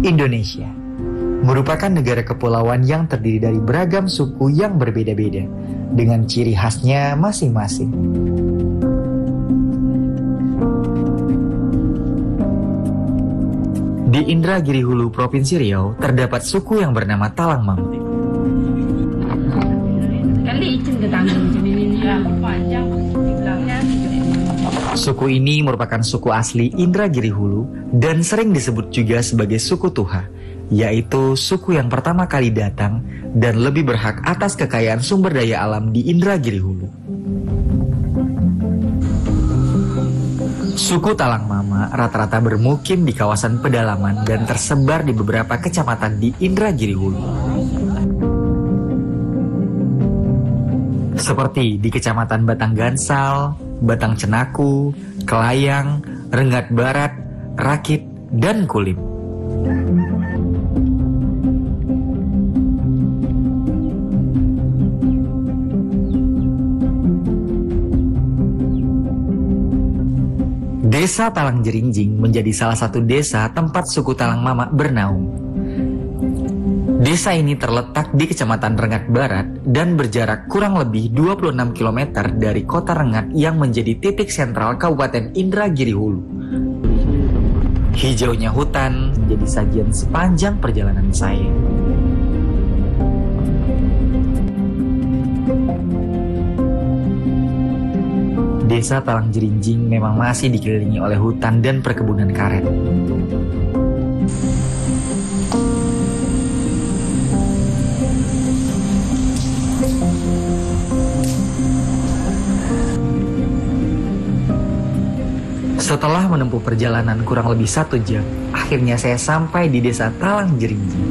Indonesia merupakan negara kepulauan yang terdiri dari beragam suku yang berbeda-beda dengan ciri khasnya masing-masing. Di Indragiri Hulu, Provinsi Riau, terdapat suku yang bernama Talang Mama. Suku ini merupakan suku asli Indragiri Hulu dan sering disebut juga sebagai suku Tuha, yaitu suku yang pertama kali datang dan lebih berhak atas kekayaan sumber daya alam di Indragiri Hulu. Suku Talang Mama rata-rata bermukim di kawasan pedalaman dan tersebar di beberapa kecamatan di Indragiri Hulu. Seperti di Kecamatan Batang Gansal, Batang Cenaku, Kelayang, Rengat Barat, Rakit, dan Kulim. Desa Talang Jerinjing menjadi salah satu desa tempat suku Talang Mama bernaung. Desa ini terletak di Kecamatan Rengat Barat dan berjarak kurang lebih 26 km dari kota Rengat yang menjadi titik sentral Kabupaten Indragiri Hulu. Hijaunya hutan menjadi sajian sepanjang perjalanan saya. Desa Talang Jerinjing memang masih dikelilingi oleh hutan dan perkebunan karet. Setelah menempuh perjalanan kurang lebih 1 jam, akhirnya saya sampai di desa Talang Jerinjing.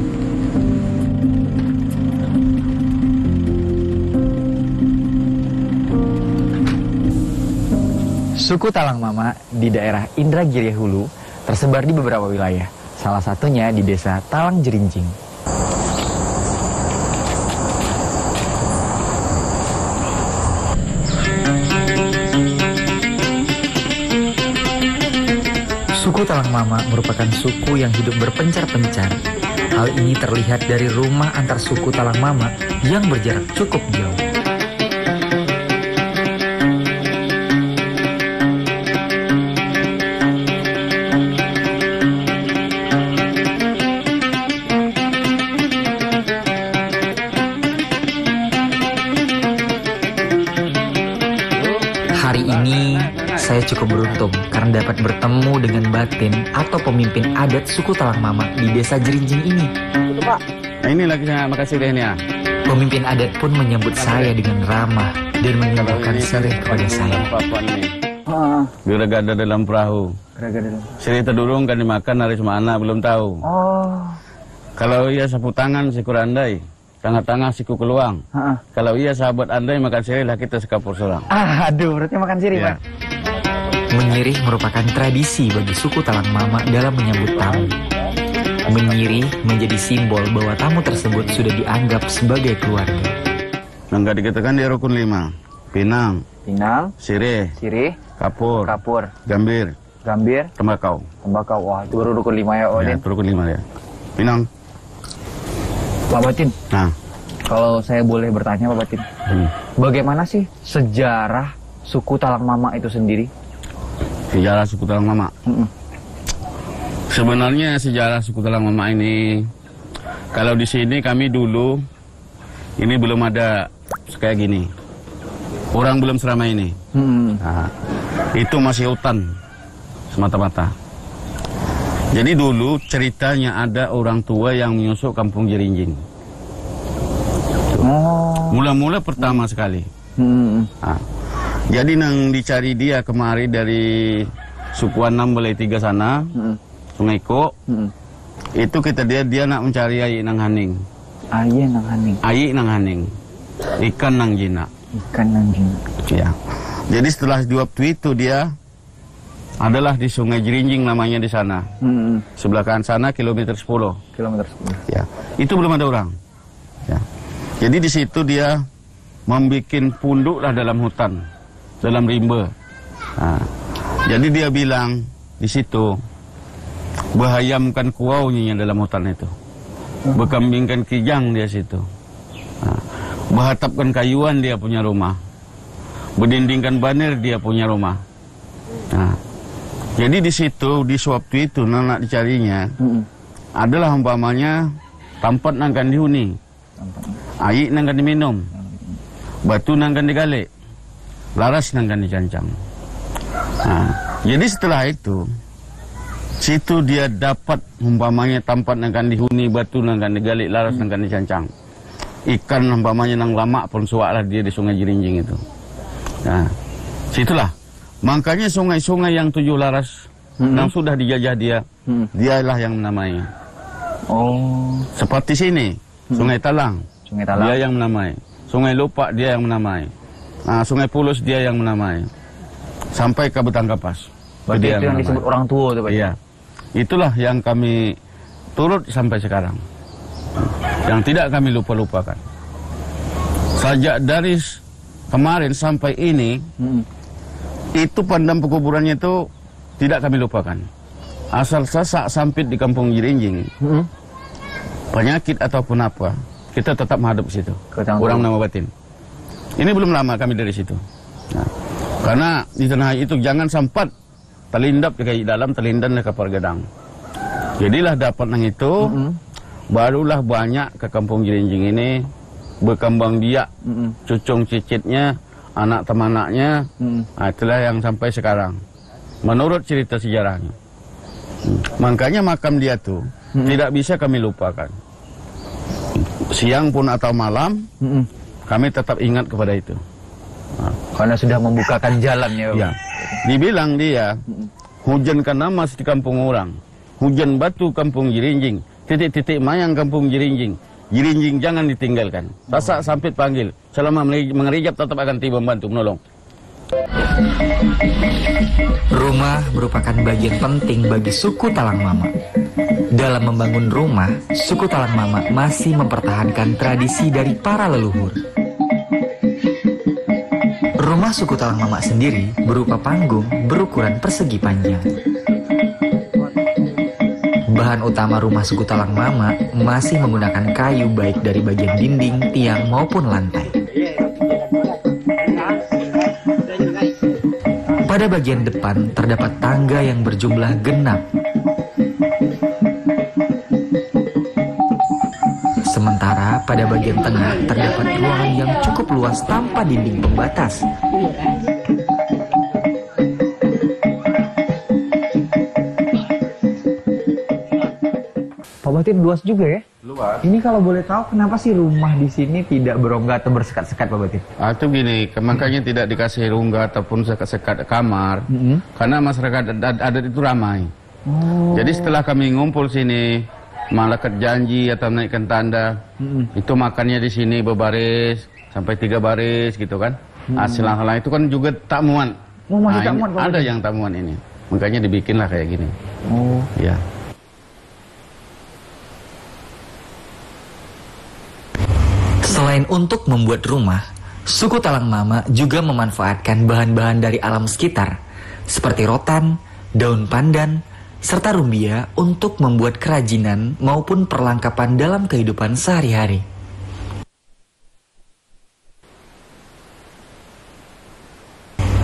Suku Talang Mama di daerah Indragiri Hulu tersebar di beberapa wilayah, salah satunya di desa Talang Jerinjing. Suku Talang Mama merupakan suku yang hidup berpencar-pencar. Hal ini terlihat dari rumah antar suku Talang Mama yang berjarak cukup jauh. Hari ini saya cukup beruntung karena dapat bertemu dengan batin atau pemimpin adat suku Talang Mama di desa Jerinjing ini. Itu, Pak. Nah, ini lagi saya makasih deh ini ya. Pemimpin adat pun menyambut saya dengan ramah dan menyuguhkan sirih kepada saya. Geragada dalam perahu. Sirih terdurung kan dimakan hari semana belum tahu. Kalau ia sapu tangan siku randai, tengah-tengah siku keluang. Kalau ia sahabat andai makan sirih lah kita sekapur seorang. Aduh, berarti makan sirih, ya. Pak. Menyirih merupakan tradisi bagi suku Talang Mama dalam menyambut tamu. Menyirih menjadi simbol bahwa tamu tersebut sudah dianggap sebagai keluarga. Nggak dikatakan dia rukun 5. Pinang, sirih, kapur, gambir, tembakau. Wah, itu baru rukun 5 ya, Ya, itu rukun 5 ya. Pinang. Pak Batin, Nah, kalau saya boleh bertanya Pak Batin, bagaimana sih sejarah suku Talang Mama itu sendiri? sejarah suku Talang Mama. Sebenarnya sejarah suku Talang Mama ini, kalau di sini kami dulu, ini belum ada kayak gini. Orang belum seramai ini. Nah, itu masih hutan semata-mata. Jadi dulu ceritanya ada orang tua yang menyusuk kampung Jerinjing. Mula-mula pertama sekali. Nah, jadi nang dicari dia kemari dari sukuan 6 Belai 3 sana, Sungai Ko. Itu kita dia nak mencari air nang haning. Air nang haning. Ikan nang jina. Ya. Jadi setelah dua waktu itu dia adalah di Sungai Jerinjing namanya di sana. Sebelah kanan sana kilometer 10. Ya. Itu belum ada orang. Ya. Jadi di situ dia membuat punduk lah dalam hutan, dalam rimba. Nah, jadi dia bilang di situ, Berayamkan kuaunya dalam hutan itu. Berkambingkan kijang dia situ. Berhatapkan kayuan dia punya rumah. Berdindingkan banir dia punya rumah. Jadi di situ, di sewaktu itu nak dicarinya, adalah umpamanya tempat nangkan dihuni, air nangkan diminum, batu nangkan digali, laras nangkan dicancang. Jadi setelah itu, situ dia dapat umpamanya tempat nangkan dihuni, batu nangkan digali, laras nangkan dicancang. Ikan umpamanya nang lama pun suaklah dia di Sungai Jirinjing itu. Situlah. Makanya sungai-sungai yang 7 laras yang sudah dijajah dia, dialah yang menamai. Seperti sini, Sungai Talang, dia yang menamai. Sungai Lupak dia yang menamai. Sungai Pulus dia yang menamai. Sampai ke Betangkapas. Berarti itu yang disebut orang tua itu, Pak? Iya. Itulah yang kami turut sampai sekarang. Yang tidak kami lupa-lupakan. Sejak dari kemarin sampai ini, itu pandang pekuburannya itu tidak kami lupakan. Asal sasak sampit di kampung Jirinjing, penyakit ataupun apa, kita tetap menghadap situ. Orang nama batin. Ini belum lama kami dari situ. Karena di tanah itu jangan sempat terlindap di dalam, terlindan ke Pargadang. Jadilah dapat nang itu, barulah banyak ke kampung Jirinjing ini berkembang biak, cucung cicitnya, anak temanaknya, itulah yang sampai sekarang. Menurut cerita sejarahnya. Makanya makam dia tuh tidak bisa kami lupakan. Siang pun atau malam, kami tetap ingat kepada itu. Karena sudah membukakan jalan ya. Dibilang dia, hujankan nama di kampung orang, hujan batu kampung Jirinjing, titik-titik mayang kampung Jirinjing. Jirinjing jangan ditinggalkan. Sasak sampit panggil. Selama mengerijap tetap akan tiba membantu menolong. Rumah merupakan bagian penting bagi suku Talang Mama. Dalam membangun rumah, suku Talang Mama masih mempertahankan tradisi dari para leluhur. Rumah suku Talang Mama sendiri berupa panggung berukuran persegi panjang. Bahan utama rumah suku Talang Mama masih menggunakan kayu baik dari bagian dinding, tiang maupun lantai. Pada bagian depan terdapat tangga yang berjumlah genap. Sementara pada bagian tengah terdapat ruangan yang cukup luas tanpa dinding pembatas. Pak Batin, luas juga ya? Luas. Ini kalau boleh tahu kenapa sih rumah di sini tidak berongga atau bersekat-sekat, Pak Batin? Itu gini, makanya tidak dikasih rongga ataupun sekat-sekat kamar, karena masyarakat adat itu ramai. Jadi setelah kami ngumpul sini, malaikat janji atau naikkan tanda, itu makannya di sini berbaris sampai 3 baris gitu kan. Hasil-hasil itu kan juga tak muat. Masih tak muat, Pak ada Batin? yang tak muat ini, makanya dibikinlah kayak gini. Ya. Selain untuk membuat rumah, suku Talang Mama juga memanfaatkan bahan-bahan dari alam sekitar, seperti rotan, daun pandan, serta rumbia untuk membuat kerajinan maupun perlengkapan dalam kehidupan sehari-hari.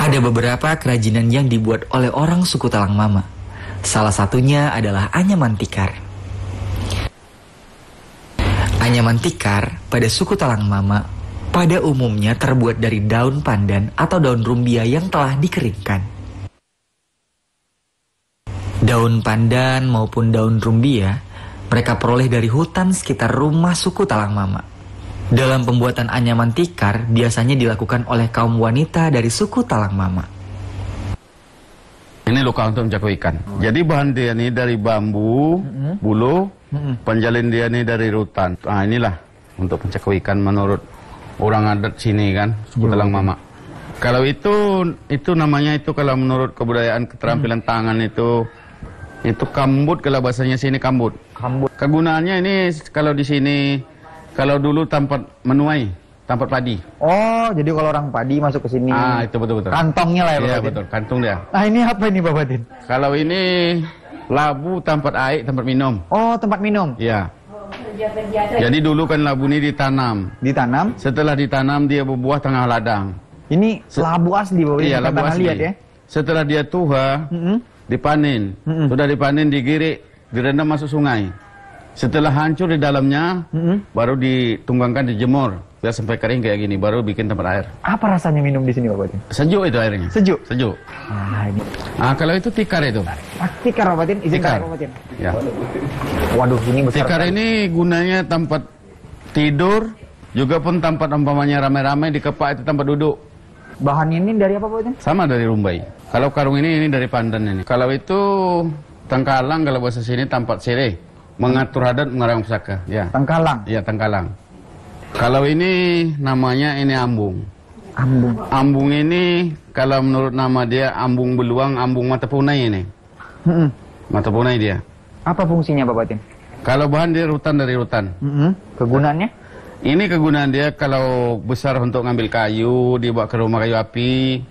Ada beberapa kerajinan yang dibuat oleh orang suku Talang Mama. Salah satunya adalah anyaman tikar. Anyaman tikar pada suku Talang Mama pada umumnya terbuat dari daun pandan atau daun rumbia yang telah dikeringkan. Daun pandan maupun daun rumbia mereka peroleh dari hutan sekitar rumah suku Talang Mama. Dalam pembuatan anyaman tikar biasanya dilakukan oleh kaum wanita dari suku Talang Mama. Ini lokal untuk menjaga ikan. Jadi bahan dia ini dari bambu, bulu, penjalin dia ini dari rutan. Inilah untuk pencakau ikan menurut orang adat sini kan, suku Talang Mama. Kalau itu namanya itu kalau menurut kebudayaan keterampilan tangan itu kambut, kalau bahasanya sini kambut. Kambut. Kegunaannya ini kalau di sini, kalau dulu tempat menuai, tempat padi. Oh, jadi kalau orang padi masuk ke sini. Itu betul-betul. Kantongnya lah ya, Pak Iya Batin? betul, kantung dia. Nah, ini apa ini, Pak Batin? Kalau ini Labu tempat air, tempat minum. Oh, tempat minum. Ya. Jadi dulu kan labu ini ditanam. Ditanam. Setelah ditanam dia berbuah tengah ladang. Ini labu asli, Bapak. Iya, labu asli. Lihat ya. Setelah dia tua, dipanen. Sudah dipanen, digirik, direndam masuk sungai. Setelah hancur di dalamnya, baru ditunggangkan, dijemur. Biar sampai kering kayak gini, baru bikin tempat air. Apa rasanya minum di sini, Bapak? Sejuk itu airnya. Sejuk? Sejuk. Ini. Kalau itu tikar itu. Tikar, Bapak. Izin Tikar. Bapak. Ya. Waduh, ini besar. Tikar ini gunanya tempat tidur, juga pun tempat umpamanya ramai-ramai dikepak itu tempat duduk. Bahannya ini dari apa, Bapak? Sama dari rumbai. Kalau karung ini dari pandan ini. Kalau itu tengkalang, kalau bahasa sini tempat sirih. Mengatur adat, mengarang pusaka. Ya. Tengkalang? Ya, tengkalang. Kalau ini namanya ini ambung. Ambung. Ambung ini kalau menurut nama dia ambung beluang, ambung mata punai ini. Mata punai dia. Apa fungsinya, Bapak Tin? Kalau bahan dia rutan dari rutan. Kegunaannya? Ini kegunaan dia kalau besar untuk ngambil kayu, dibawa ke rumah kayu api.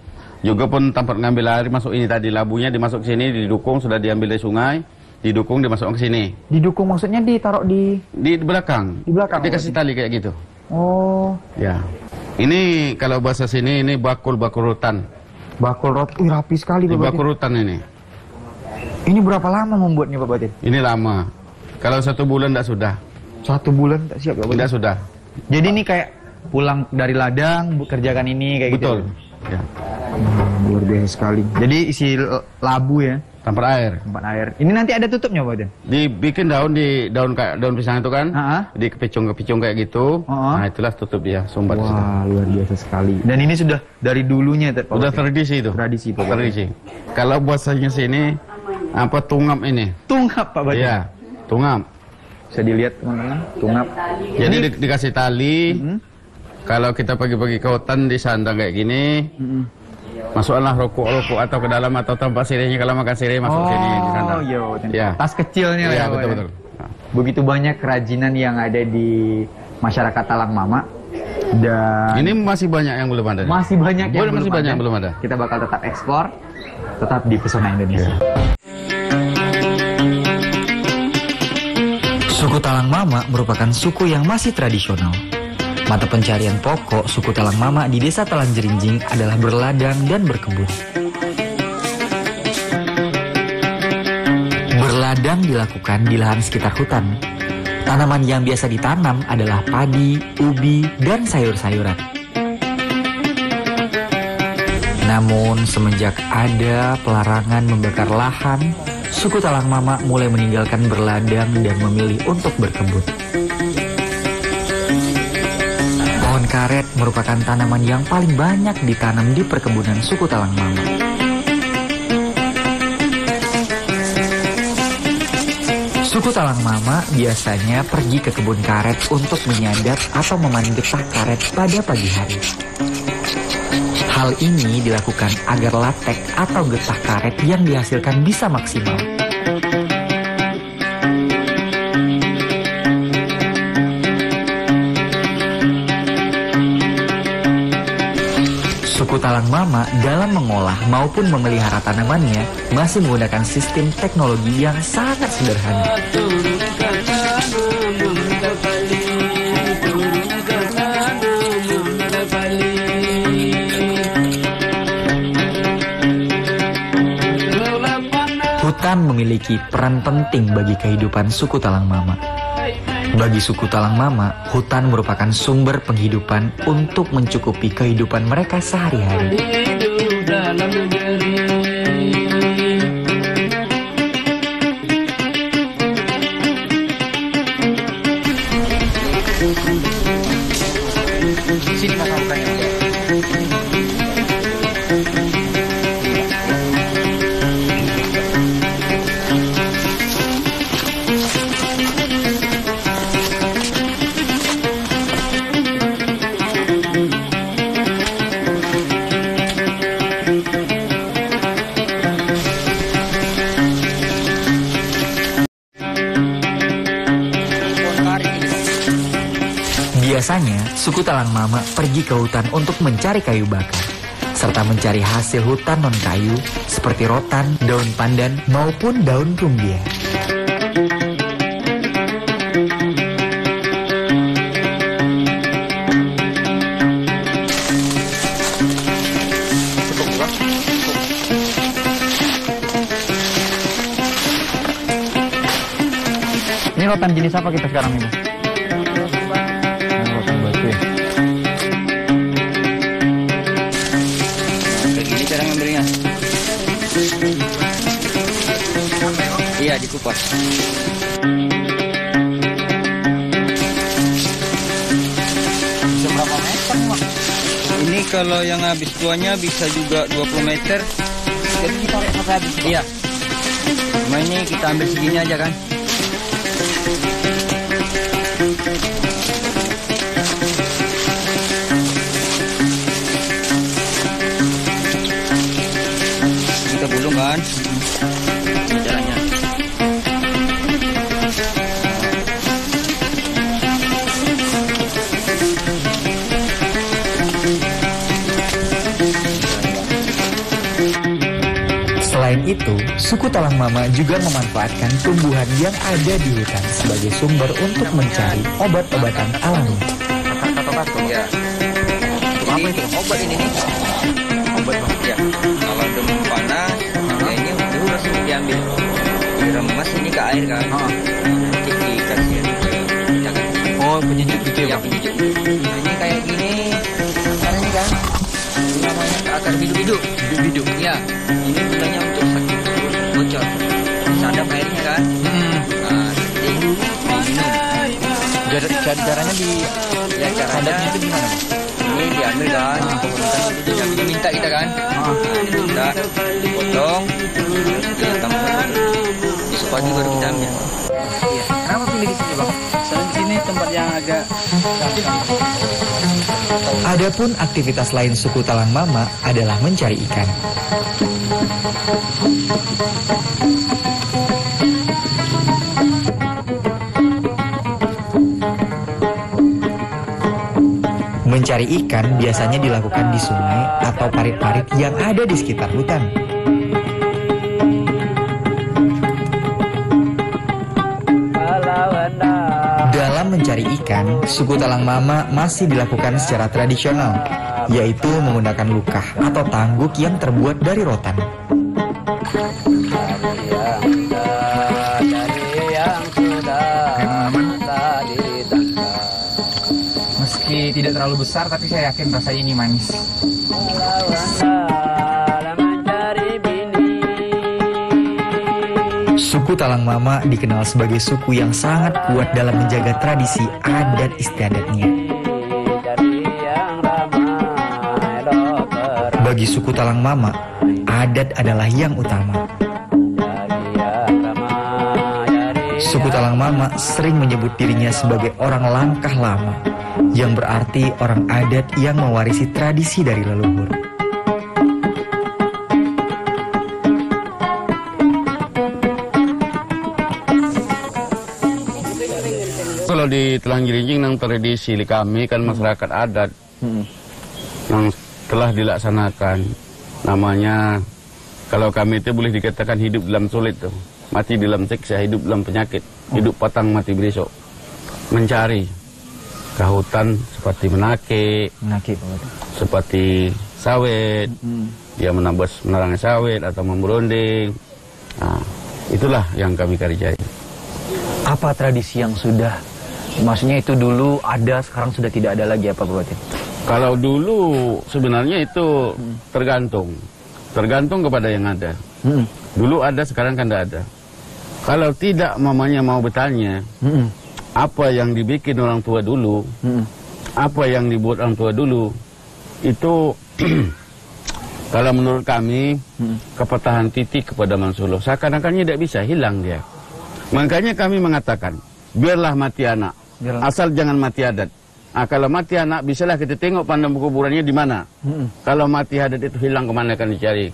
Juga pun tempat ngambil air masuk ini tadi, labunya dimasuk ke sini, didukung, sudah diambil dari sungai, didukung, dimasukkan ke sini. Didukung maksudnya ditaruh di belakang. Di belakang. Dikasih tali kayak gitu. Oh. Ya. Ini kalau bahasa sini ini bakul rutan. Bakul roti rapi sekali, Bapak. Bakul rutan ini. Ini berapa lama membuatnya, Bapak Tin? Ini lama. Kalau 1 bulan tidak sudah. 1 bulan tak siap, Bapak? Tidak sudah. Jadi ini kayak pulang dari ladang, kerjakan ini kayak Betul. gitu. Ya. Luar biasa sekali. Jadi isi labu ya. Tempat air. Tempat air. Ini nanti ada tutupnya, Pak Tin? Dibikin daun pisang itu kan, di kepicung kayak gitu. Nah itulah tutup dia, sumbat. Wah, luar biasa sekali. Dan ini sudah dari dulunya, Pak? Sudah tradisi itu. Tradisi, Pak. Tradisi. Kalau bahasanya sini apa tungap ini? Tungap, Pak Tin? Iya, tungap. Bisa dilihat, teman-teman. Tungap. Jadi dikasih tali. Kalau kita pagi-pagi ke hutan disandang kayak gini. Masuklah rokok atau ke dalam atau tempat sirihnya, kalau makan sirih masuk sini di sana. Oh iya, ya. Tas kecilnya ya, ya, betul. Begitu banyak kerajinan yang ada di masyarakat Talang Mama, dan ini masih banyak yang belum ada. Masih banyak yang belum ada. Kita bakal tetap ekspor, tetap di Pesona Indonesia. Suku Talang Mama merupakan suku yang masih tradisional. Mata pencarian pokok suku Talang Mama di Desa Talang Jerinjing adalah berladang dan berkebun. Berladang dilakukan di lahan sekitar hutan. Tanaman yang biasa ditanam adalah padi, ubi, dan sayur-sayuran. Namun semenjak ada pelarangan membakar lahan, suku Talang Mama mulai meninggalkan berladang dan memilih untuk berkebun. Pohon karet merupakan tanaman yang paling banyak ditanam di perkebunan suku Talang Mama. Suku Talang Mama biasanya pergi ke kebun karet untuk menyadap atau memanen getah karet pada pagi hari. Hal ini dilakukan agar latek atau getah karet yang dihasilkan bisa maksimal. Suku Talang Mama dalam mengolah maupun memelihara tanamannya masih menggunakan sistem teknologi yang sangat sederhana. Hutan memiliki peran penting bagi kehidupan suku Talang Mama. Bagi suku Talang Mama, hutan merupakan sumber penghidupan untuk mencukupi kehidupan mereka sehari-hari. Biasanya, suku Talang Mama pergi ke hutan untuk mencari kayu bakar. serta mencari hasil hutan non-kayu seperti rotan, daun pandan, maupun daun rumbia. Ini rotan jenis apa kita sekarang ini? Rotan batu ya. Begini cara ngambilnya. Iya, dikupas. Berapa meter nih, Mak? Ini kalau yang habis tuanya bisa juga 20 meter. Jadi kita tarik sampai habis. Iya. Cuma ini kita ambil segini aja kan. Kita gulung kan. Ini caranya. Selain itu, suku Talang Mama juga memanfaatkan tumbuhan yang ada di hutan sebagai sumber untuk mencari obat-obatan alami. Ya. Ini obat ini nih. Obat ya. Kalau demam panas, ya ini harus diambil. Diremas ini ke air kan. Nanti dikasih jangan. Oh, penyejuk gitu ya, Ya penyejuk. Ini kayak gini. Ini kan. Ini namanya akar hidup-hidup. Hidup-hidup. Ya. Ini gunanya untuk sakit bocor. Sadap airnya kan. Nah, jadi minum. Caranya di Ya sadatnya itu gimana? ini diambil kan, yang diminta kita kan, diminta, dipotong, ditambah, besok pagi baru kita ambil. Iya. Kenapa pilih di sini, Bang? Soalnya di sini tempat yang agak Adapun aktivitas lain suku Talang Mama adalah mencari ikan. Mencari ikan biasanya dilakukan di sungai atau parit-parit yang ada di sekitar hutan. Dalam mencari ikan, suku Talang Mama masih dilakukan secara tradisional, yaitu menggunakan lukah atau tangguk yang terbuat dari rotan. meski tidak terlalu besar, tapi saya yakin rasanya ini manis. Suku Talang Mama dikenal sebagai suku yang sangat kuat dalam menjaga tradisi adat istiadatnya. Bagi suku Talang Mama, adat adalah yang utama. Suku Talang Mama sering menyebut dirinya sebagai orang langkah lama, yang berarti orang adat yang mewarisi tradisi dari leluhur. Kalau di Telang Girincing nang tradisi kami kan masyarakat adat yang telah dilaksanakan, namanya kalau kami itu boleh dikatakan hidup dalam sulit tuh, mati dalam siksa, hidup dalam penyakit, hidup patang mati besok, mencari ke hutan seperti menake, seperti sawit, dia menambah menerangi sawit atau memberonding. Nah, itulah yang kami cari. Apa tradisi yang sudah, maksudnya itu dulu ada, sekarang sudah tidak ada lagi, apa berarti? Kalau dulu sebenarnya itu tergantung kepada yang ada. Dulu ada, sekarang kan tidak ada. Kalau tidak mamanya mau bertanya, apa yang dibikin orang tua dulu, apa yang dibuat orang tua dulu, itu kalau menurut kami kepatahan titik kepada Mansulo, seakan-akan tidak bisa, hilang dia. Makanya kami mengatakan, biarlah mati anak, asal jangan mati adat. Nah, kalau mati anak, bisalah kita tengok pandang kuburannya di mana. Kalau mati adat itu hilang, kemana akan dicari?